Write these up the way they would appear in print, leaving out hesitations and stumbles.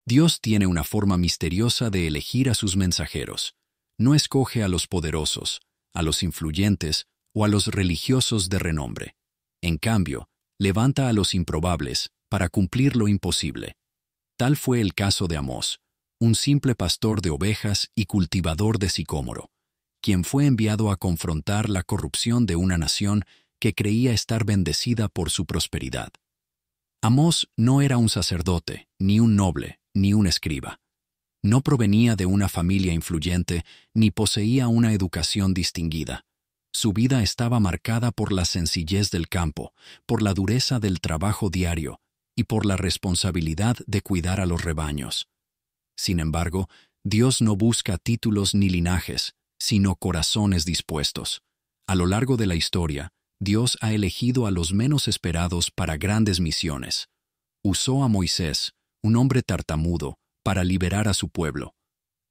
Dios tiene una forma misteriosa de elegir a sus mensajeros. No escoge a los poderosos, a los influyentes o a los religiosos de renombre. En cambio, levanta a los improbables para cumplir lo imposible. Tal fue el caso de Amós, un simple pastor de ovejas y cultivador de sicómoro, quien fue enviado a confrontar la corrupción de una nación que creía estar bendecida por su prosperidad. Amós no era un sacerdote, ni un noble, ni un escriba. No provenía de una familia influyente, ni poseía una educación distinguida. Su vida estaba marcada por la sencillez del campo, por la dureza del trabajo diario y por la responsabilidad de cuidar a los rebaños. Sin embargo, Dios no busca títulos ni linajes, sino corazones dispuestos. A lo largo de la historia, Dios ha elegido a los menos esperados para grandes misiones. Usó a Moisés, un hombre tartamudo, para liberar a su pueblo;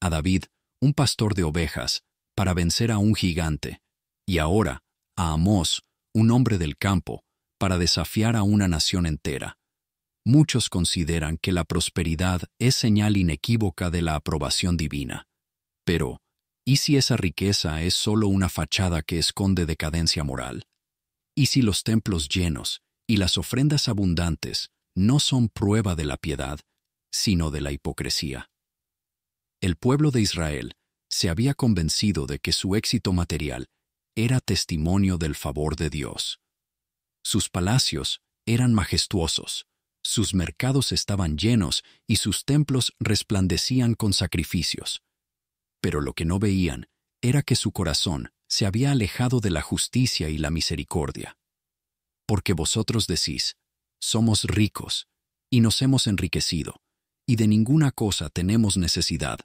a David, un pastor de ovejas, para vencer a un gigante; y ahora, a Amós, un hombre del campo, para desafiar a una nación entera. Muchos consideran que la prosperidad es señal inequívoca de la aprobación divina. Pero, ¿y si esa riqueza es solo una fachada que esconde decadencia moral? ¿Y si los templos llenos y las ofrendas abundantes no son prueba de la piedad, sino de la hipocresía? El pueblo de Israel se había convencido de que su éxito material era testimonio del favor de Dios. Sus palacios eran majestuosos, sus mercados estaban llenos y sus templos resplandecían con sacrificios. Pero lo que no veían era que su corazón se había alejado de la justicia y la misericordia. Porque vosotros decís: somos ricos, y nos hemos enriquecido, y de ninguna cosa tenemos necesidad,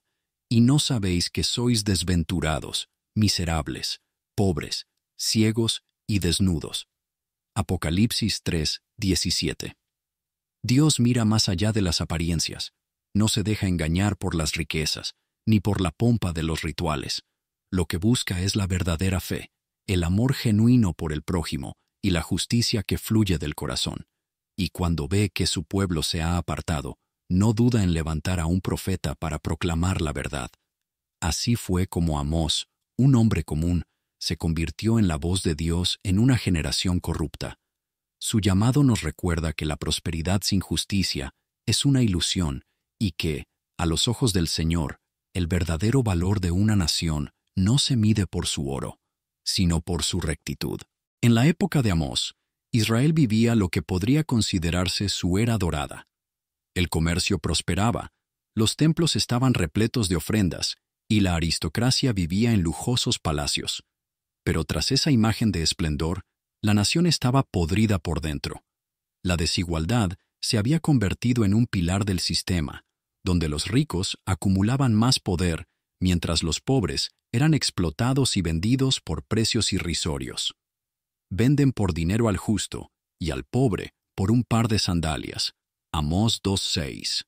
y no sabéis que sois desventurados, miserables, pobres, ciegos y desnudos. Apocalipsis 3:17. Dios mira más allá de las apariencias, no se deja engañar por las riquezas, ni por la pompa de los rituales. Lo que busca es la verdadera fe, el amor genuino por el prójimo y la justicia que fluye del corazón. Y cuando ve que su pueblo se ha apartado, no duda en levantar a un profeta para proclamar la verdad. Así fue como Amós, un hombre común, se convirtió en la voz de Dios en una generación corrupta. Su llamado nos recuerda que la prosperidad sin justicia es una ilusión y que, a los ojos del Señor, el verdadero valor de una nación no se mide por su oro, sino por su rectitud. En la época de Amós, Israel vivía lo que podría considerarse su era dorada. El comercio prosperaba, los templos estaban repletos de ofrendas y la aristocracia vivía en lujosos palacios. Pero tras esa imagen de esplendor, la nación estaba podrida por dentro. La desigualdad se había convertido en un pilar del sistema, donde los ricos acumulaban más poder, mientras los pobres eran explotados y vendidos por precios irrisorios. Venden por dinero al justo y al pobre por un par de sandalias. Amós 2:6.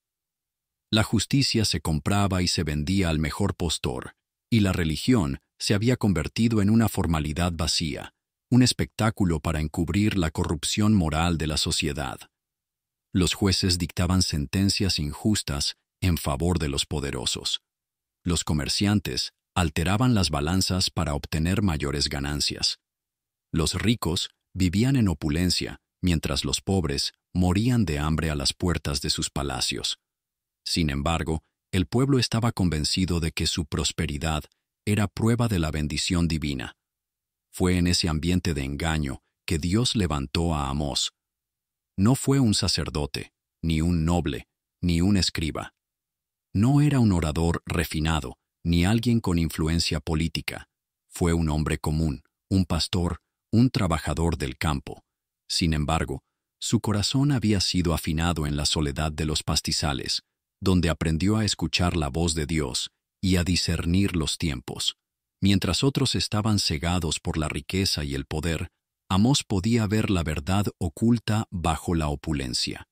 La justicia se compraba y se vendía al mejor postor, y la religión se había convertido en una formalidad vacía, un espectáculo para encubrir la corrupción moral de la sociedad. Los jueces dictaban sentencias injustas en favor de los poderosos. Los comerciantes alteraban las balanzas para obtener mayores ganancias. Los ricos vivían en opulencia, mientras los pobres morían de hambre a las puertas de sus palacios. Sin embargo, el pueblo estaba convencido de que su prosperidad era prueba de la bendición divina. Fue en ese ambiente de engaño que Dios levantó a Amós. No fue un sacerdote, ni un noble, ni un escriba. No era un orador refinado, ni alguien con influencia política. Fue un hombre común, un pastor, un trabajador del campo. Sin embargo, su corazón había sido afinado en la soledad de los pastizales, donde aprendió a escuchar la voz de Dios y a discernir los tiempos. Mientras otros estaban cegados por la riqueza y el poder, Amós podía ver la verdad oculta bajo la opulencia.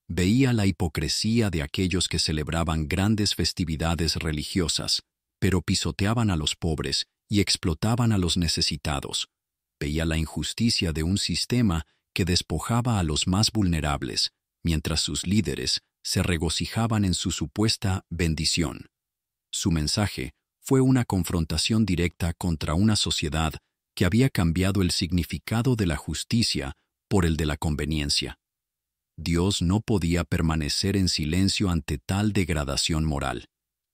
Veía la hipocresía de aquellos que celebraban grandes festividades religiosas, pero pisoteaban a los pobres y explotaban a los necesitados. Veía la injusticia de un sistema que despojaba a los más vulnerables, mientras sus líderes se regocijaban en su supuesta bendición. Su mensaje fue una confrontación directa contra una sociedad que había cambiado el significado de la justicia por el de la conveniencia. Dios no podía permanecer en silencio ante tal degradación moral.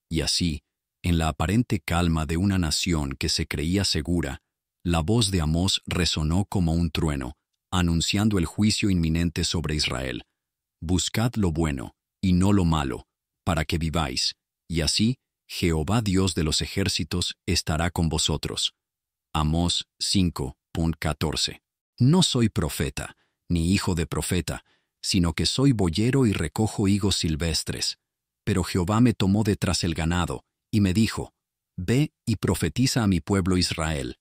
Y así, en la aparente calma de una nación que se creía segura, la voz de Amós resonó como un trueno, anunciando el juicio inminente sobre Israel. Buscad lo bueno, y no lo malo, para que viváis, y así Jehová Dios de los ejércitos estará con vosotros. Amós 5:14. No soy profeta, ni hijo de profeta, sino que soy boyero y recojo higos silvestres. Pero Jehová me tomó de tras el ganado, y me dijo, Ve y profetiza a mi pueblo Israel.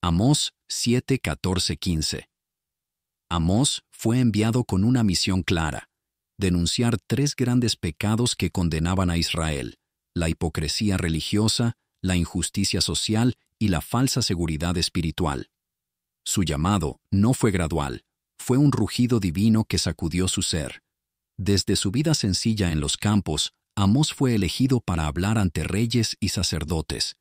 Amós 7:14-15. Amós fue enviado con una misión clara: denunciar 3 grandes pecados que condenaban a Israel: la hipocresía religiosa, la injusticia social y la falsa seguridad espiritual. Su llamado no fue gradual, fue un rugido divino que sacudió su ser. Desde su vida sencilla en los campos, Amós fue elegido para hablar ante reyes y sacerdotes.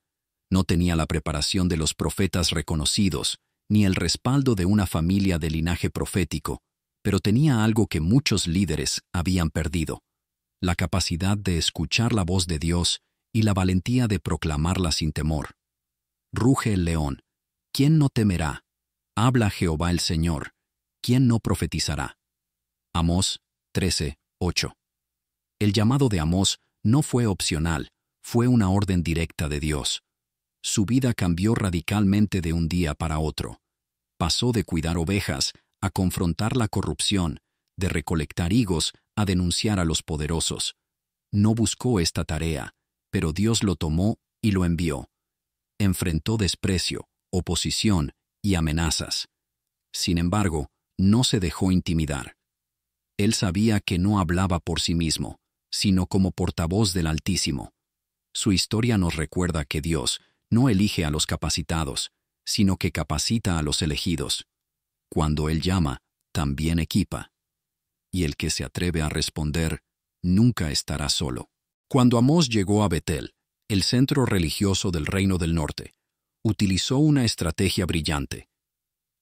No tenía la preparación de los profetas reconocidos, ni el respaldo de una familia de linaje profético, pero tenía algo que muchos líderes habían perdido: la capacidad de escuchar la voz de Dios y la valentía de proclamarla sin temor. Ruge el león: ¿quién no temerá? Habla Jehová el Señor: ¿quién no profetizará? Amós 13:8. El llamado de Amós no fue opcional, fue una orden directa de Dios. Su vida cambió radicalmente de un día para otro. Pasó de cuidar ovejas a confrontar la corrupción, de recolectar higos a denunciar a los poderosos. No buscó esta tarea, pero Dios lo tomó y lo envió. Enfrentó desprecio, oposición y amenazas. Sin embargo, no se dejó intimidar. Él sabía que no hablaba por sí mismo, sino como portavoz del Altísimo. Su historia nos recuerda que Dios no elige a los capacitados, sino que capacita a los elegidos. Cuando Él llama, también equipa. Y el que se atreve a responder, nunca estará solo. Cuando Amós llegó a Betel, el centro religioso del Reino del Norte, utilizó una estrategia brillante.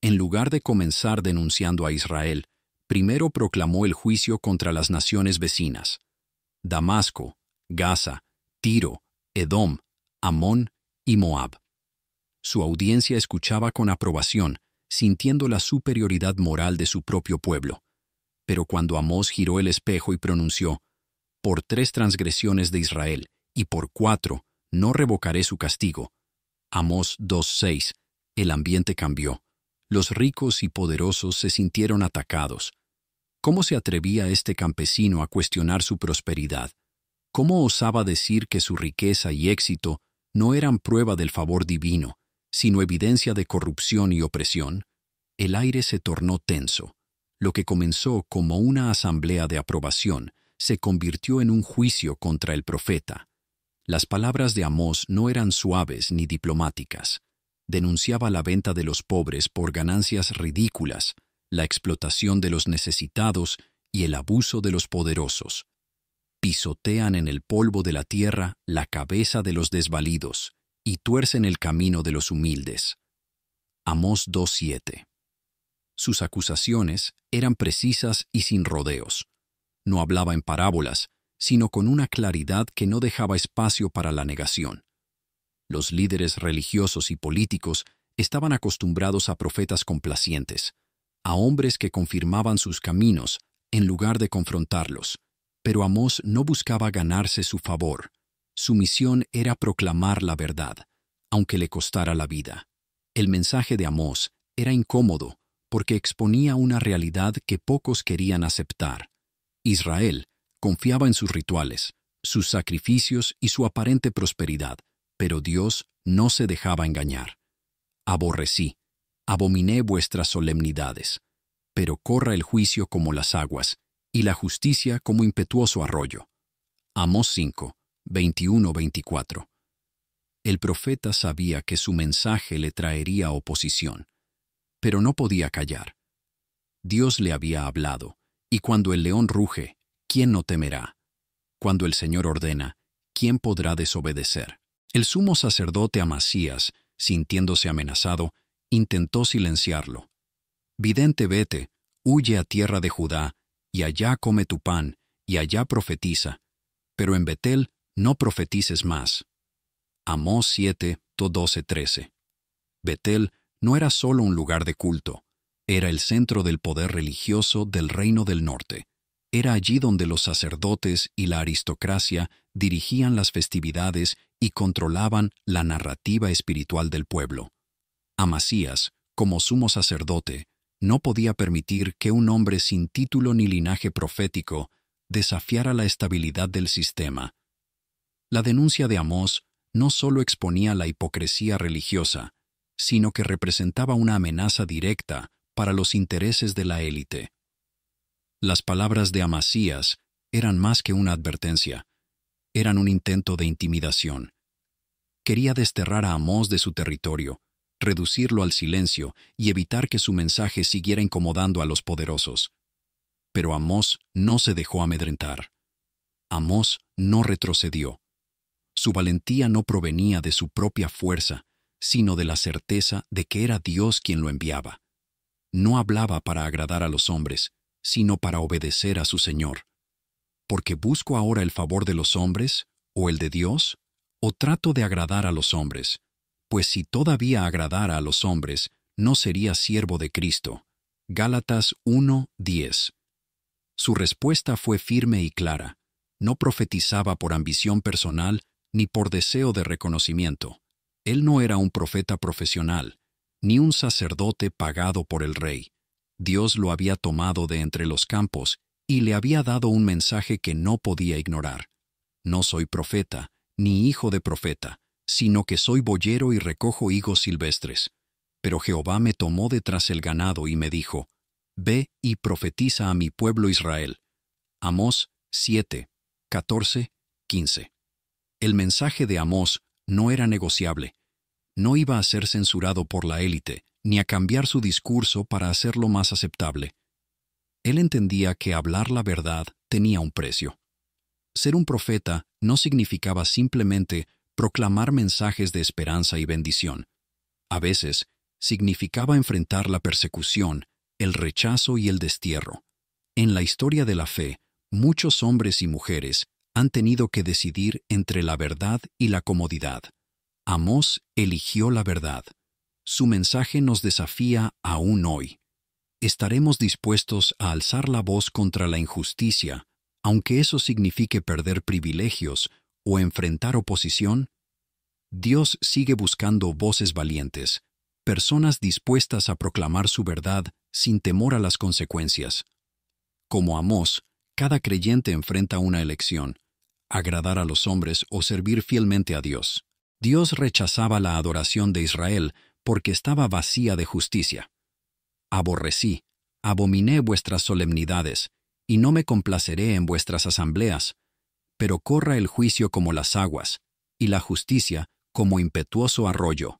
En lugar de comenzar denunciando a Israel, primero proclamó el juicio contra las naciones vecinas: Damasco, Gaza, Tiro, Edom, Amón y Moab. Su audiencia escuchaba con aprobación, sintiendo la superioridad moral de su propio pueblo. Pero cuando Amós giró el espejo y pronunció: Por 3 transgresiones de Israel, y por 4, no revocaré su castigo. Amós 2:6. El ambiente cambió. Los ricos y poderosos se sintieron atacados. ¿Cómo se atrevía este campesino a cuestionar su prosperidad? ¿Cómo osaba decir que su riqueza y éxito no eran prueba del favor divino, sino evidencia de corrupción y opresión? El aire se tornó tenso. Lo que comenzó como una asamblea de aprobación se convirtió en un juicio contra el profeta. Las palabras de Amós no eran suaves ni diplomáticas. Denunciaba la venta de los pobres por ganancias ridículas, la explotación de los necesitados y el abuso de los poderosos. Pisotean en el polvo de la tierra la cabeza de los desvalidos y tuercen el camino de los humildes. Amós 2:7. Sus acusaciones eran precisas y sin rodeos. No hablaba en parábolas, sino con una claridad que no dejaba espacio para la negación. Los líderes religiosos y políticos estaban acostumbrados a profetas complacientes, a hombres que confirmaban sus caminos en lugar de confrontarlos. Pero Amós no buscaba ganarse su favor. Su misión era proclamar la verdad, aunque le costara la vida. El mensaje de Amós era incómodo porque exponía una realidad que pocos querían aceptar. Israel confiaba en sus rituales, sus sacrificios y su aparente prosperidad, pero Dios no se dejaba engañar. Aborrecí, abominé vuestras solemnidades, pero corra el juicio como las aguas, y la justicia como impetuoso arroyo. Amós 5, 21-24. El profeta sabía que su mensaje le traería oposición, pero no podía callar. Dios le había hablado, y cuando el león ruge, ¿quién no temerá? Cuando el Señor ordena, ¿quién podrá desobedecer? El sumo sacerdote Amasías, sintiéndose amenazado, intentó silenciarlo. Vidente, vete, huye a tierra de Judá, y allá come tu pan, y allá profetiza. Pero en Betel no profetices más. Amós 7, 12-13. Betel no era solo un lugar de culto, era el centro del poder religioso del reino del norte. Era allí donde los sacerdotes y la aristocracia dirigían las festividades y controlaban la narrativa espiritual del pueblo. Amasías, como sumo sacerdote, no podía permitir que un hombre sin título ni linaje profético desafiara la estabilidad del sistema. La denuncia de Amós no solo exponía la hipocresía religiosa, sino que representaba una amenaza directa para los intereses de la élite. Las palabras de Amasías eran más que una advertencia, eran un intento de intimidación. Quería desterrar a Amós de su territorio, reducirlo al silencio y evitar que su mensaje siguiera incomodando a los poderosos. Pero Amós no se dejó amedrentar. Amós no retrocedió. Su valentía no provenía de su propia fuerza, sino de la certeza de que era Dios quien lo enviaba. No hablaba para agradar a los hombres, sino para obedecer a su Señor. ¿Porque busco ahora el favor de los hombres, o el de Dios? ¿O trato de agradar a los hombres? Pues si todavía agradara a los hombres, no sería siervo de Cristo. Gálatas 1:10. Su respuesta fue firme y clara. No profetizaba por ambición personal ni por deseo de reconocimiento. Él no era un profeta profesional, ni un sacerdote pagado por el rey. Dios lo había tomado de entre los campos y le había dado un mensaje que no podía ignorar. No soy profeta, ni hijo de profeta, sino que soy boyero y recojo higos silvestres. Pero Jehová me tomó de tras el ganado y me dijo, ve y profetiza a mi pueblo Israel. Amós 7, 14, 15. El mensaje de Amós no era negociable. No iba a ser censurado por la élite, ni a cambiar su discurso para hacerlo más aceptable. Él entendía que hablar la verdad tenía un precio. Ser un profeta no significaba simplemente proclamar mensajes de esperanza y bendición. A veces, significaba enfrentar la persecución, el rechazo y el destierro. En la historia de la fe, muchos hombres y mujeres han tenido que decidir entre la verdad y la comodidad. Amós eligió la verdad. Su mensaje nos desafía aún hoy. ¿Estaremos dispuestos a alzar la voz contra la injusticia, aunque eso signifique perder privilegios o enfrentar oposición? Dios sigue buscando voces valientes, personas dispuestas a proclamar su verdad sin temor a las consecuencias. Como Amós, cada creyente enfrenta una elección: agradar a los hombres o servir fielmente a Dios. Dios rechazaba la adoración de Israel porque estaba vacía de justicia. Aborrecí, abominé vuestras solemnidades, y no me complaceré en vuestras asambleas. Pero corra el juicio como las aguas, y la justicia como impetuoso arroyo.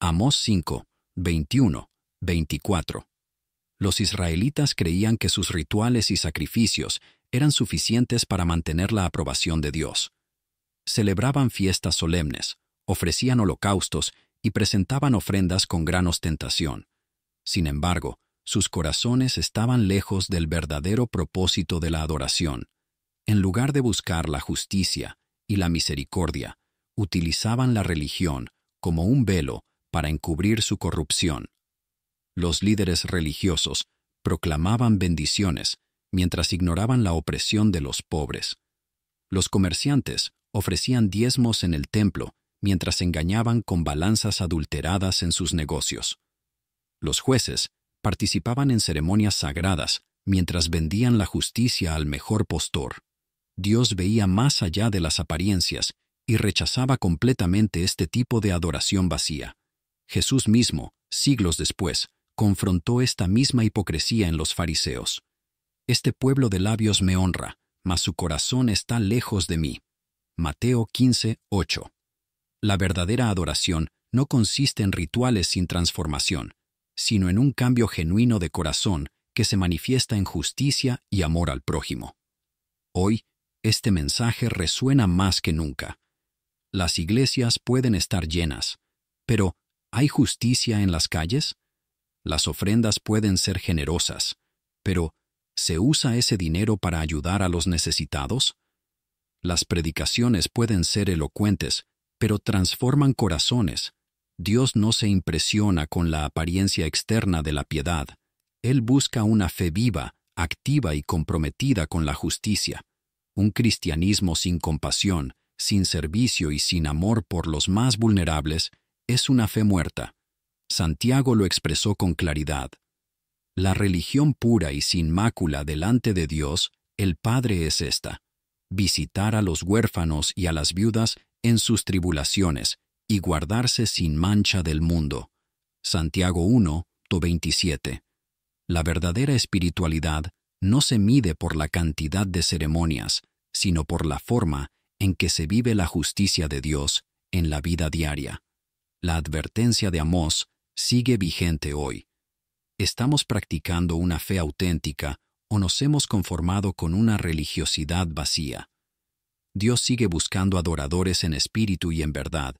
Amós 5, 21, 24. Los israelitas creían que sus rituales y sacrificios eran suficientes para mantener la aprobación de Dios. Celebraban fiestas solemnes, ofrecían holocaustos y presentaban ofrendas con gran ostentación. Sin embargo, sus corazones estaban lejos del verdadero propósito de la adoración. En lugar de buscar la justicia y la misericordia, utilizaban la religión como un velo para encubrir su corrupción. Los líderes religiosos proclamaban bendiciones mientras ignoraban la opresión de los pobres. Los comerciantes ofrecían diezmos en el templo mientras engañaban con balanzas adulteradas en sus negocios. Los jueces participaban en ceremonias sagradas mientras vendían la justicia al mejor postor. Dios veía más allá de las apariencias y rechazaba completamente este tipo de adoración vacía. Jesús mismo, siglos después, confrontó esta misma hipocresía en los fariseos. Este pueblo de labios me honra, mas su corazón está lejos de mí. Mateo 15, 8. La verdadera adoración no consiste en rituales sin transformación, sino en un cambio genuino de corazón que se manifiesta en justicia y amor al prójimo. Hoy, este mensaje resuena más que nunca. Las iglesias pueden estar llenas, pero ¿hay justicia en las calles? Las ofrendas pueden ser generosas, pero ¿se usa ese dinero para ayudar a los necesitados? Las predicaciones pueden ser elocuentes, pero transforman corazones. Dios no se impresiona con la apariencia externa de la piedad. Él busca una fe viva, activa y comprometida con la justicia. Un cristianismo sin compasión, sin servicio y sin amor por los más vulnerables es una fe muerta. Santiago lo expresó con claridad. La religión pura y sin mácula delante de Dios, el Padre, es esta: visitar a los huérfanos y a las viudas en sus tribulaciones y guardarse sin mancha del mundo. Santiago 1:27. La verdadera espiritualidad no se mide por la cantidad de ceremonias, sino por la forma en que se vive la justicia de Dios en la vida diaria. La advertencia de Amós sigue vigente hoy. ¿Estamos practicando una fe auténtica o nos hemos conformado con una religiosidad vacía? Dios sigue buscando adoradores en espíritu y en verdad,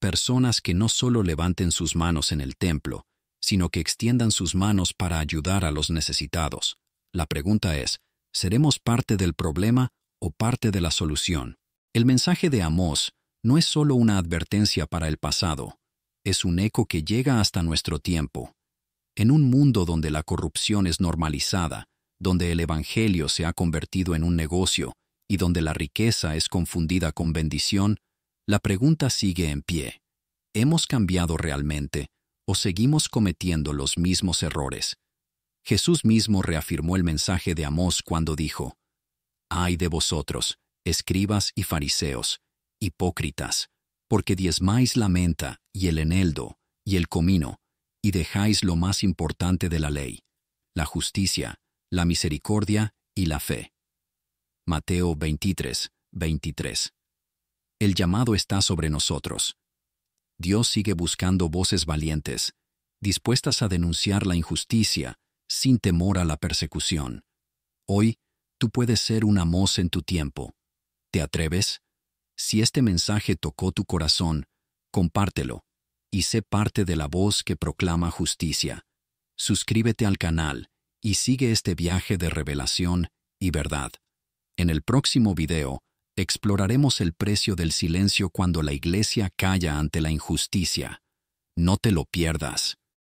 personas que no solo levanten sus manos en el templo, sino que extiendan sus manos para ayudar a los necesitados. La pregunta es, ¿seremos parte del problema o parte de la solución? El mensaje de Amós no es solo una advertencia para el pasado, es un eco que llega hasta nuestro tiempo. En un mundo donde la corrupción es normalizada, donde el evangelio se ha convertido en un negocio y donde la riqueza es confundida con bendición, la pregunta sigue en pie. ¿Hemos cambiado realmente o seguimos cometiendo los mismos errores? Jesús mismo reafirmó el mensaje de Amós cuando dijo: «Ay de vosotros, escribas y fariseos, hipócritas, porque diezmáis la menta y el eneldo y el comino, y dejáis lo más importante de la ley, la justicia, la misericordia y la fe». Mateo 23:23. El llamado está sobre nosotros. Dios sigue buscando voces valientes, dispuestas a denunciar la injusticia, sin temor a la persecución. Hoy, tú puedes ser un Amós en tu tiempo. ¿Te atreves? Si este mensaje tocó tu corazón, compártelo y sé parte de la voz que proclama justicia. Suscríbete al canal y sigue este viaje de revelación y verdad. En el próximo video, exploraremos el precio del silencio cuando la iglesia calla ante la injusticia. No te lo pierdas.